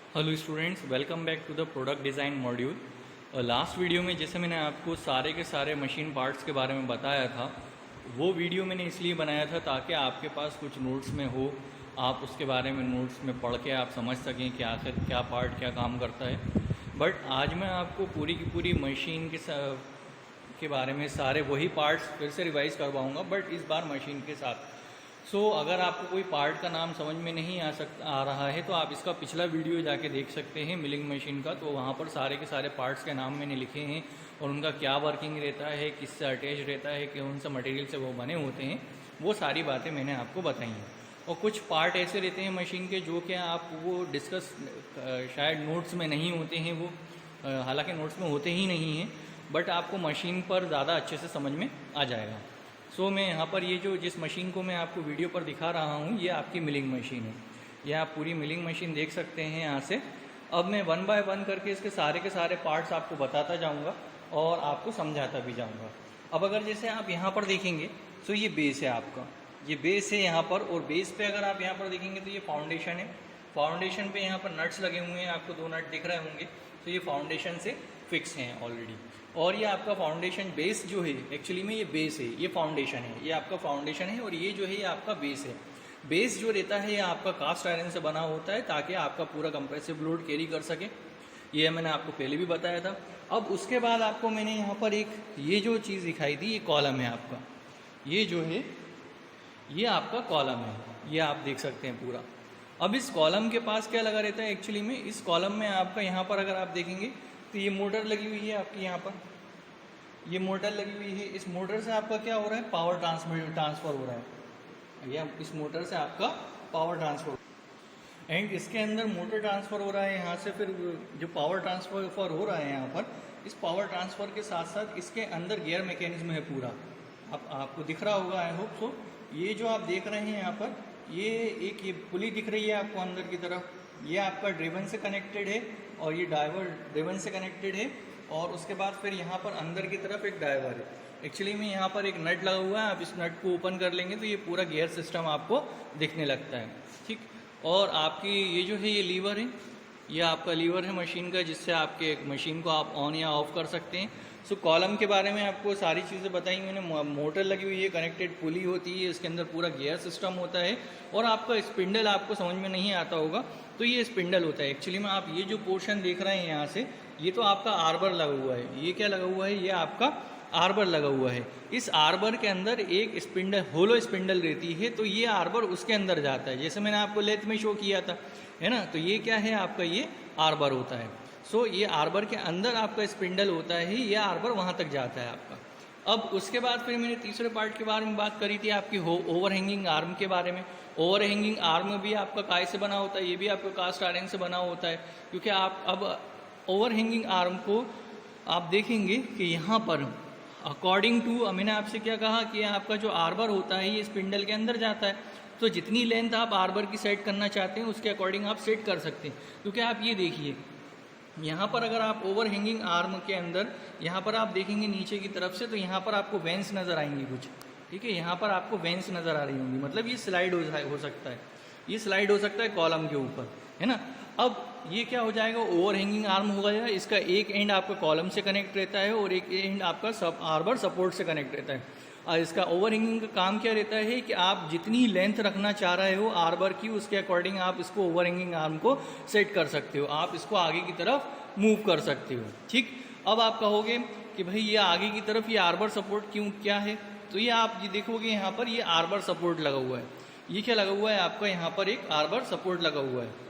Hello students, welcome back to the product design module. Last video में जैसे मैंने आपको सारे के सारे मशीन पार्ट्स के बारे में बताया था, वो वीडियो मैंने इसलिए बनाया था ताकि आपके पास कुछ नोट्स में हो, आप उसके बारे में नोट्स में पढ़ के आप समझ सकें कि आखिर क्या पार्ट क्या काम करता है। बट आज मैं आपको पूरी की पूरी मशीन के बारे में सारे वही पार्ट्स फिर से रिवाइज़ करवाऊँगा, बट इस बार मशीन के साथ। अगर आपको कोई पार्ट का नाम समझ में नहीं आ रहा है तो आप इसका पिछला वीडियो जाके देख सकते हैं मिलिंग मशीन का। तो वहाँ पर सारे के सारे पार्ट्स के नाम मैंने लिखे हैं और उनका क्या वर्किंग रहता है, किससे अटैच रहता है, कौन सा मटेरियल से वो बने होते हैं, वो सारी बातें मैंने आपको बताई हैं। और कुछ पार्ट ऐसे रहते हैं मशीन के जो कि आप वो डिस्कस शायद नोट्स में नहीं होते हैं, वो हालांकि नोट्स में होते ही नहीं हैं, बट आपको मशीन पर ज़्यादा अच्छे से समझ में आ जाएगा। मैं यहाँ पर ये जो जिस मशीन को मैं आपको वीडियो पर दिखा रहा हूँ, ये आपकी मिलिंग मशीन है। ये आप पूरी मिलिंग मशीन देख सकते हैं यहाँ से। अब मैं वन बाय वन करके इसके सारे के सारे पार्ट्स आपको बताता जाऊँगा और आपको समझाता भी जाऊँगा। अब अगर जैसे आप यहाँ पर देखेंगे तो ये बेस है आपका, ये बेस है यहाँ पर, और बेस पे अगर आप यहाँ पर देखेंगे तो ये फाउंडेशन है। फाउंडेशन पे यहाँ पर नट्स लगे हुए हैं, आपको 2 नट दिख रहे होंगे, तो ये फाउंडेशन से फिक्स हैं ऑलरेडी। और ये आपका फाउंडेशन बेस जो है, एक्चुअली में ये बेस है, ये फाउंडेशन है, ये आपका फाउंडेशन है, और ये जो है ये आपका बेस है। बेस जो रहता है ये आपका कास्ट आयरन से बना होता है ताकि आपका पूरा कंप्रेसिव लोड कैरी कर सके। ये मैंने आपको पहले भी बताया था। अब उसके बाद आपको मैंने यहाँ पर एक ये जो चीज़ दिखाई दी, ये कॉलम है आपका, ये जो है ये आपका कॉलम है, ये आप देख सकते हैं पूरा। अब इस कॉलम के पास क्या लगा रहता है, एक्चुअली में इस कॉलम में आपका यहाँ पर अगर आप देखेंगे तो ये मोटर लगी हुई है आपकी, यहाँ पर ये मोटर लगी हुई है। इस मोटर से आपका क्या हो रहा है, पावर ट्रांसफ़र हो रहा है। या इस मोटर से आपका पावर ट्रांसफ़र, एंड इसके अंदर मोटर ट्रांसफ़र हो रहा है यहाँ से, फिर जो पावर ट्रांसफ़र हो रहा है यहाँ पर, इस पावर ट्रांसफ़र के साथ साथ इसके अंदर गियर मैकेनिज्म है पूरा। आपको दिख रहा होगा, आई होप सो। ये जो आप देख रहे हैं यहाँ पर, ये पुली दिख रही है आपको अंदर की तरफ, ये आपका ड्रिवन से कनेक्टेड है, और ये डाइवर ड्रिवन से कनेक्टेड है। और उसके बाद फिर यहाँ पर अंदर की तरफ एक डाइवर है। एक्चुअली में यहाँ पर एक नट लगा हुआ है, आप इस नट को ओपन कर लेंगे तो ये पूरा गियर सिस्टम आपको दिखने लगता है, ठीक। और आपकी ये जो है ये लीवर है, ये आपका लीवर है मशीन का, जिससे आपके मशीन को आप ऑन या ऑफ कर सकते हैं। कॉलम के बारे में आपको सारी चीज़ें बताई मैंने। मोटर लगी हुई है, कनेक्टेड पुली होती है, इसके अंदर पूरा गियर सिस्टम होता है। और आपका स्पिंडल आपको समझ में नहीं आता होगा, तो ये स्पिंडल होता है। एक्चुअली में आप ये जो पोर्शन देख रहे हैं यहाँ से, ये तो आपका आर्बर लगा हुआ है। ये क्या लगा हुआ है, ये आपका आर्बर लगा हुआ है। इस आर्बर के अंदर एक स्पिंडल, होलो स्पिंडल रहती है, तो ये आर्बर उसके अंदर जाता है, जैसे मैंने आपको लेथ में शो किया था, है ना। तो ये क्या है आपका, ये आर्बर होता है। ये आर्बर के अंदर आपका स्पिंडल होता है, ये आर्बर वहाँ तक जाता है आपका। अब उसके बाद फिर मैंने तीसरे पार्ट के बारे में बात करी थी, आपकी ओवर हैंगिंग आर्म के बारे में। ओवर हैंगिंग आर्म भी आपका काय से बना होता है, ये भी आपका कास्ट आयरन से बना होता है। क्योंकि आप अब ओवर हैंगिंग आर्म को आप देखेंगे कि यहाँ पर अकॉर्डिंग टू, मैंने आपसे क्या कहा कि आपका जो आर्बर होता है ये स्पिंडल के अंदर जाता है, तो जितनी लेंथ आप आर्बर की सेट करना चाहते हैं उसके अकॉर्डिंग आप सेट कर सकते हैं। क्योंकि आप ये देखिए यहाँ पर, अगर आप ओवर हैंगिंग आर्म के अंदर यहाँ पर आप देखेंगे नीचे की तरफ से, तो यहाँ पर आपको वेंस नज़र आएंगी कुछ, ठीक है। यहाँ पर आपको वेंस नज़र आ रही होंगी, मतलब ये स्लाइड हो सकता है, ये स्लाइड हो सकता है कॉलम के ऊपर, है ना। अब ये क्या हो जाएगा, ओवर हैंगिंग आर्म हो गया। इसका एक एंड आपका कॉलम से कनेक्ट रहता है और एक एंड आपका आर्बर सपोर्ट से कनेक्ट रहता है। और इसका ओवर हैंगिंग का काम क्या रहता है कि आप जितनी लेंथ रखना चाह रहे हो आर्बर की, उसके अकॉर्डिंग आप इसको ओवर हैंगिंग आर्म को सेट कर सकते हो, आप इसको आगे की तरफ मूव कर सकते हो, ठीक। अब आप कहोगे कि भाई ये आगे की तरफ ये आर्बर सपोर्ट क्या है, तो ये आप ये देखोगे यहाँ पर ये आर्बर सपोर्ट लगा हुआ है। ये क्या लगा हुआ है आपका, यहाँ पर एक आर्बर सपोर्ट लगा हुआ है।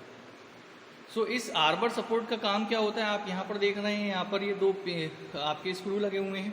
इस आर्बर सपोर्ट का काम क्या होता है, आप यहाँ पर देख रहे हैं, यहाँ पर ये 2 आपके स्क्रू लगे हुए हैं।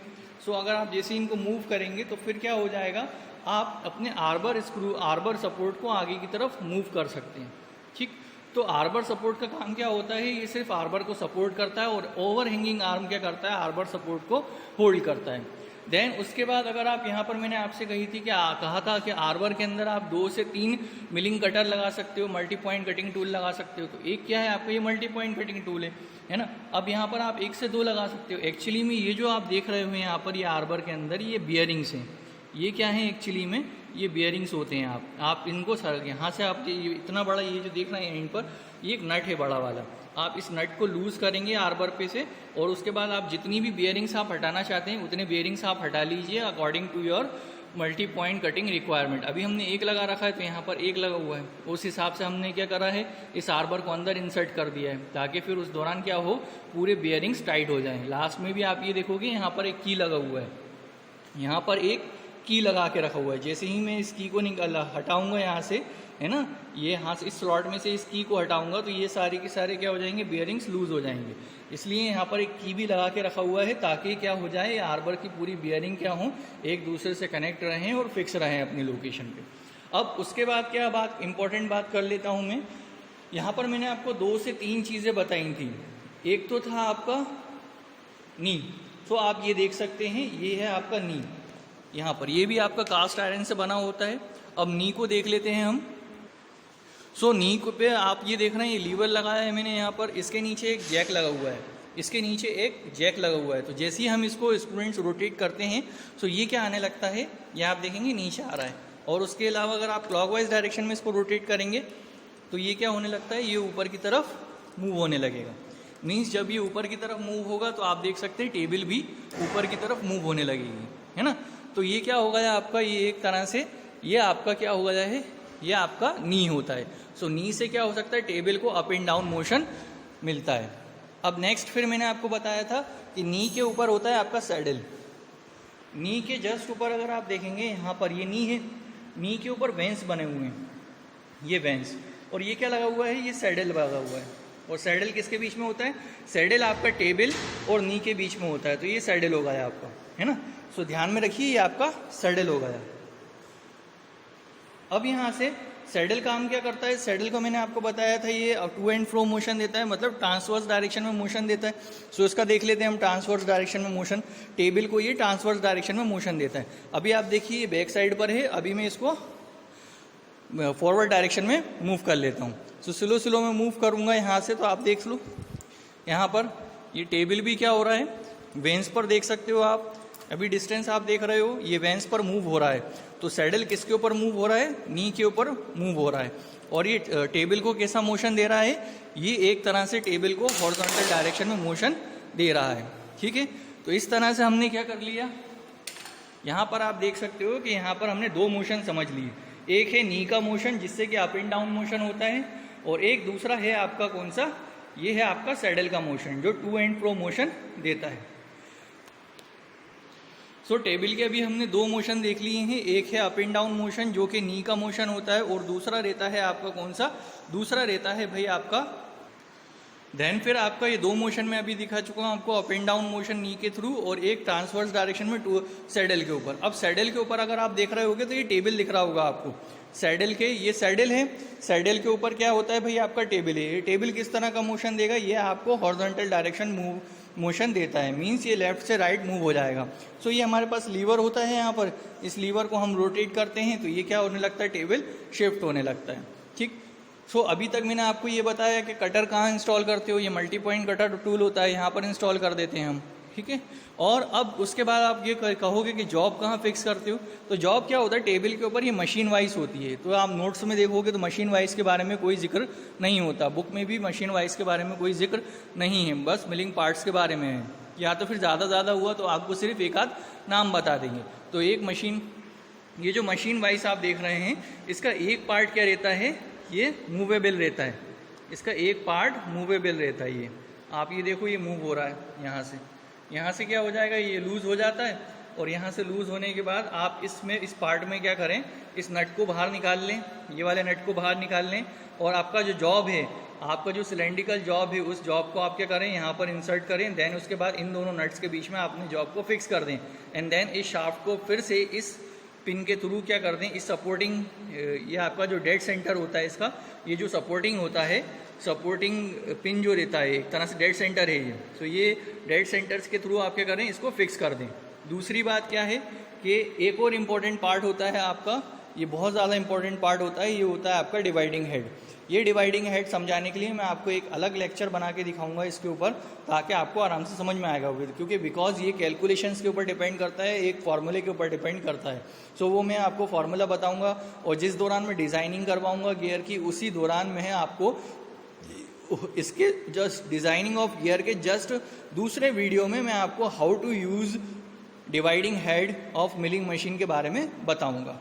अगर आप जैसे इनको मूव करेंगे तो फिर क्या हो जाएगा, आप अपने आर्बर सपोर्ट को आगे की तरफ मूव कर सकते हैं, ठीक। तो आर्बर सपोर्ट का काम क्या होता है, ये सिर्फ आर्बर को सपोर्ट करता है, और ओवर हैंगिंग आर्म क्या करता है, आर्बर सपोर्ट को होल्ड करता है। देन उसके बाद अगर आप यहाँ पर, मैंने आपसे कही थी कि कहा था कि आर्बर के अंदर आप 2 से 3 मिलिंग कटर लगा सकते हो, मल्टी पॉइंट कटिंग टूल लगा सकते हो। तो एक क्या है आपका, ये मल्टी पॉइंट कटिंग टूल है ना। अब यहाँ पर आप 1 से 2 लगा सकते हो। एक्चुअली में ये जो आप देख रहे हो यहाँ पर, ये आर्बर के अंदर ये बियरिंग्स हैं। ये क्या है, एक्चुअली में ये बियरिंग्स होते हैं। आप इनको यहाँ से आप इतना बड़ा ये जो देख रहे हैं इन पर, ये एक नट है बड़ा वाला, आप इस नट को लूज़ करेंगे आर्बर पे से, और उसके बाद आप जितनी भी बियरिंग्स आप हटाना चाहते हैं उतने बियरिंग्स आप हटा लीजिए according to your multi point cutting requirement. अभी हमने एक लगा रखा है तो यहाँ पर एक लगा हुआ है, उस हिसाब से हमने क्या करा है, इस आर्बर को अंदर इंसर्ट कर दिया है ताकि फिर उस दौरान क्या हो, पूरे बियरिंग्स टाइट हो जाएं। लास्ट में भी आप ये देखोगे यहाँ पर एक की लगा हुआ है, यहाँ पर एक की लगा के रखा हुआ है। जैसे ही मैं इस की को हटाऊंगा यहाँ से, है ना, ये हाथ इस स्लॉट में से इस की को हटाऊंगा तो ये सारे के सारे क्या हो जाएंगे, बियरिंग्स लूज हो जाएंगे। इसलिए यहाँ पर एक की भी लगा के रखा हुआ है ताकि क्या हो जाए, आर्बर की पूरी बियरिंग क्या हो, एक दूसरे से कनेक्ट रहें और फिक्स रहें अपनी लोकेशन पे। अब उसके बाद क्या बात, इंपॉर्टेंट बात कर लेता हूँ मैं। यहाँ पर मैंने आपको 2 से 3 चीज़ें बताई थी। एक तो था आपका नी, तो आप ये देख सकते हैं, ये है आपका नी, यहाँ पर ये भी आपका कास्ट आयरन से बना होता है। अब नी को देख लेते हैं हम। नी को पे आप ये देख रहे हैं, ये लीवर लगाया है मैंने यहाँ पर, इसके नीचे एक जैक लगा हुआ है, इसके नीचे एक जैक लगा हुआ है। तो जैसे ही हम इसको स्टूडेंट्स रोटेट करते हैं तो ये क्या आने लगता है, ये आप देखेंगे नीचे आ रहा है। और उसके अलावा अगर आप क्लॉकवाइज डायरेक्शन में इसको रोटेट करेंगे तो ये क्या होने लगता है, ये ऊपर की तरफ मूव होने लगेगा। मीन्स जब ये ऊपर की तरफ मूव होगा तो आप देख सकते हैं टेबल भी ऊपर की तरफ मूव होने लगेगी, है ना। तो ये क्या होगा आपका, ये एक तरह से ये आपका क्या होगा है, ये आपका नी होता है। नी से क्या हो सकता है, टेबल को अप एंड डाउन मोशन मिलता है। अब नेक्स्ट फिर मैंने आपको बताया था कि नी के ऊपर होता है आपका सैडल। नी के जस्ट ऊपर अगर आप देखेंगे, यहाँ पर ये नी है, नी के ऊपर वेंस बने हुए हैं, ये वेंस, और ये क्या लगा हुआ है, ये सैडल लगा हुआ है। और सैडल किसके बीच में होता है, सैडल आपका टेबल और नी के बीच में होता है, तो ये सैडल हो गया आपका, है ना। ध्यान में रखिए, ये आपका सैडल हो गया। अब यहाँ से सैडल काम क्या करता है, सैडल को मैंने आपको बताया था, ये टू एंड फ्रो मोशन देता है, मतलब ट्रांसवर्स डायरेक्शन में मोशन देता है। इसका देख लेते हैं हम, ट्रांसवर्स डायरेक्शन में मोशन, टेबल को ये ट्रांसवर्स डायरेक्शन में मोशन देता है। अभी आप देखिए ये बैक साइड पर है, अभी मैं इसको फॉरवर्ड डायरेक्शन में मूव कर लेता हूँ। स्लो स्लो में मूव करूँगा यहाँ से, तो आप देख लो यहाँ पर ये टेबल भी क्या हो रहा है, वेंस पर देख सकते हो आप, अभी डिस्टेंस आप देख रहे हो, ये वेंस पर मूव हो रहा है। तो सैडल किसके ऊपर मूव हो रहा है, नी के ऊपर मूव हो रहा है। और ये टेबल को कैसा मोशन दे रहा है, ये एक तरह से टेबल को हॉरिजॉन्टल डायरेक्शन में मोशन दे रहा है, ठीक है। तो इस तरह से हमने क्या कर लिया, यहाँ पर आप देख सकते हो कि यहाँ पर हमने 2 मोशन समझ लिए। एक है नी का मोशन जिससे कि अप एंड डाउन मोशन होता है, और एक दूसरा है आपका कौन सा, ये है आपका सैडल का मोशन जो टू एंड फ्रो मोशन देता है। टेबल के अभी हमने 2 मोशन देख लिए हैं, एक है अप एंड डाउन मोशन जो कि नी का मोशन होता है, और दूसरा रहता है आपका कौन सा, दूसरा रहता है भाई आपका देन फिर आपका ये 2 मोशन में अभी दिखा चुका हूँ आपको, अप एंड डाउन मोशन नी के थ्रू और एक ट्रांसवर्स डायरेक्शन में सैडल के ऊपर। अब सैडल के ऊपर अगर आप देख रहे होगे तो ये टेबल दिख रहा होगा आपको, सैडल के, ये सैडल है, सैडल के ऊपर क्या होता है भाई आपका टेबल है। ये टेबल किस तरह का मोशन देगा, ये आपको हॉरिजॉन्टल डायरेक्शन मोशन देता है, मीन्स ये लेफ्ट से राइट मूव हो जाएगा। ये हमारे पास लीवर होता है यहाँ पर, इस लीवर को हम रोटेट करते हैं तो ये क्या होने लगता है, टेबल शिफ्ट होने लगता है, ठीक। अभी तक मैंने आपको ये बताया कि कटर कहाँ इंस्टॉल करते हो, ये मल्टी पॉइंट कटर टूल होता है, यहाँ पर इंस्टॉल कर देते हैं हम, ठीक है। और अब उसके बाद आप ये कहोगे कि जॉब कहाँ फिक्स करते हो, तो जॉब क्या होता है, टेबल के ऊपर ये मशीन वाइज होती है। तो आप नोट्स में देखोगे तो मशीन वाइज के बारे में कोई जिक्र नहीं होता, बुक में भी मशीन वाइज के बारे में कोई जिक्र नहीं है, बस मिलिंग पार्ट्स के बारे में है, या तो फिर ज़्यादा हुआ तो आपको सिर्फ एक आध नाम बता देंगे। तो एक मशीन, ये जो मशीन वाइज आप देख रहे हैं, इसका एक पार्ट क्या रहता है, ये मूवेबल रहता है, इसका एक पार्ट मूवेबल रहता है। ये आप ये देखो, ये मूव हो रहा है, यहाँ से क्या हो जाएगा, ये लूज़ हो जाता है, और यहाँ से लूज़ होने के बाद आप इसमें इस पार्ट में क्या करें, इस नट को बाहर निकाल लें, ये वाले नट को बाहर निकाल लें, और आपका जो जॉब है, आपका जो सिलेंड्रिकल जॉब है, उस जॉब को आप क्या करें, यहाँ पर इंसर्ट करें। देन उसके बाद इन दोनों नट्स के बीच में आपने जॉब को फिक्स कर दें, एंड देन इस शाफ्ट को फिर से इस पिन के थ्रू क्या कर दें, इस सपोर्टिंग, ये आपका जो डेड सेंटर होता है इसका, ये जो सपोर्टिंग होता है, सपोर्टिंग पिन जो रहता है, एक तरह से डेड सेंटर है ये। ये डेड सेंटर्स के थ्रू आप क्या करें, इसको फिक्स कर दें। दूसरी बात क्या है कि एक और इम्पॉर्टेंट पार्ट होता है आपका, ये बहुत ज़्यादा इंपॉर्टेंट पार्ट होता है, ये होता है आपका डिवाइडिंग हेड। ये डिवाइडिंग हेड समझाने के लिए मैं आपको एक अलग लेक्चर बना के दिखाऊंगा इसके ऊपर, ताकि आपको आराम से समझ में आएगा, क्योंकि बिकॉज ये कैलकुलेशंस के ऊपर डिपेंड करता है, एक फार्मूले के ऊपर डिपेंड करता है। वो मैं आपको फार्मूला बताऊंगा, और जिस दौरान मैं डिज़ाइनिंग करवाऊंगा गियर की, उसी दौरान मैं आपको इसके जस्ट डिज़ाइनिंग ऑफ गियर के जस्ट दूसरे वीडियो में मैं आपको how to use dividing head of milling machine के बारे में बताऊंगा।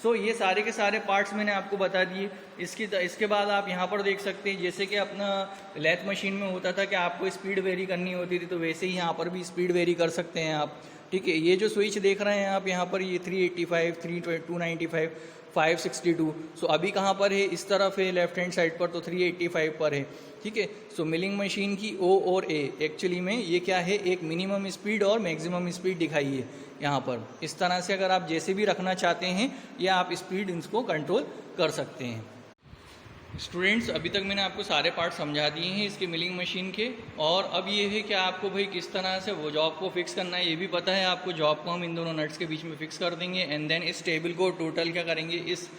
सो ये सारे के सारे पार्ट्स मैंने आपको बता दिए। इसके बाद आप यहाँ पर देख सकते हैं, जैसे कि अपना लेथ मशीन में होता था कि आपको स्पीड वेरी करनी होती थी, तो वैसे ही यहाँ पर भी स्पीड वेरी कर सकते हैं आप। ठीक है, ये जो स्विच देख रहे हैं आप यहाँ पर, ये 385, 295, 562। सो अभी कहाँ पर है, इस तरफ है लेफ्ट हैंड साइड पर, तो 385 पर है। ठीक है, सो मिलिंग मशीन की ओ और ए एक्चुअली में ये क्या है, एक मिनिमम स्पीड और मैक्सिमम स्पीड दिखाई है यहाँ पर। इस तरह से अगर आप जैसे भी रखना चाहते हैं या आप स्पीड इसको कंट्रोल कर सकते हैं। स्टूडेंट्स, अभी तक मैंने आपको सारे पार्ट समझा दिए हैं इसके मिलिंग मशीन के, और अब ये है कि आपको भाई किस तरह से वो जॉब को फिक्स करना है, ये भी पता है आपको। जॉब को हम इन दोनों नट्स के बीच में फिक्स कर देंगे, एंड देन इस टेबल को टोटल क्या करेंगे, इस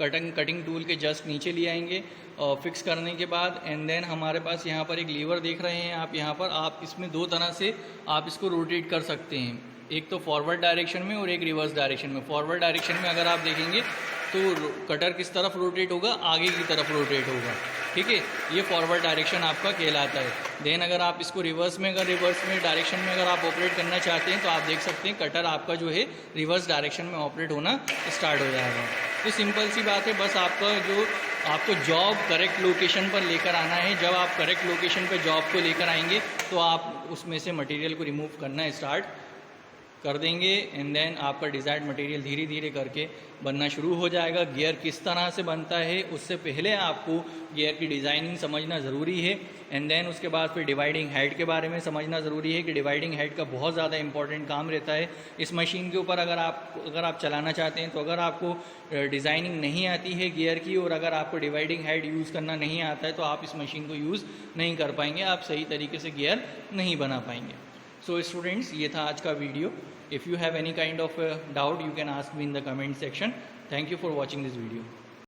कटिंग टूल के जस्ट नीचे ले आएंगे और फिक्स करने के बाद, एंड देन हमारे पास यहाँ पर एक लीवर देख रहे हैं आप यहाँ पर, आप इसमें दो तरह से आप इसको रोटेट कर सकते हैं, एक तो फॉरवर्ड डायरेक्शन में और एक रिवर्स डायरेक्शन में। फॉरवर्ड डायरेक्शन में अगर आप देखेंगे तो कटर किस तरफ रोटेट होगा, आगे की तरफ रोटेट होगा। ठीक है, ये फॉरवर्ड डायरेक्शन आपका कहलाता है। देन अगर आप इसको रिवर्स में डायरेक्शन में अगर आप ऑपरेट करना चाहते हैं तो आप देख सकते हैं कटर आपका जो है रिवर्स डायरेक्शन में ऑपरेट होना स्टार्ट हो जाएगा। तो सिंपल सी बात है, बस आपको जॉब करेक्ट लोकेशन पर लेकर आना है। जब आप करेक्ट लोकेशन पर जॉब को लेकर आएंगे तो आप उसमें से मटेरियल को रिमूव करना स्टार्ट कर देंगे, एंड देन आपका डिज़ायर्ड मटेरियल धीरे धीरे करके बनना शुरू हो जाएगा। गियर किस तरह से बनता है उससे पहले आपको गियर की डिज़ाइनिंग समझना ज़रूरी है, एंड देन उसके बाद फिर डिवाइडिंग हेड के बारे में समझना ज़रूरी है कि डिवाइडिंग हेड का बहुत ज़्यादा इंपॉर्टेंट काम रहता है इस मशीन के ऊपर। अगर आप चलाना चाहते हैं तो अगर आपको डिज़ाइनिंग नहीं आती है गियर की, और अगर आपको डिवाइडिंग हेड यूज़ करना नहीं आता है, तो आप इस मशीन को यूज़ नहीं कर पाएंगे, आप सही तरीके से गियर नहीं बना पाएंगे। So students, ये था आज का video. If you have any kind of doubt, you can ask me in the comment section. Thank you for watching this video.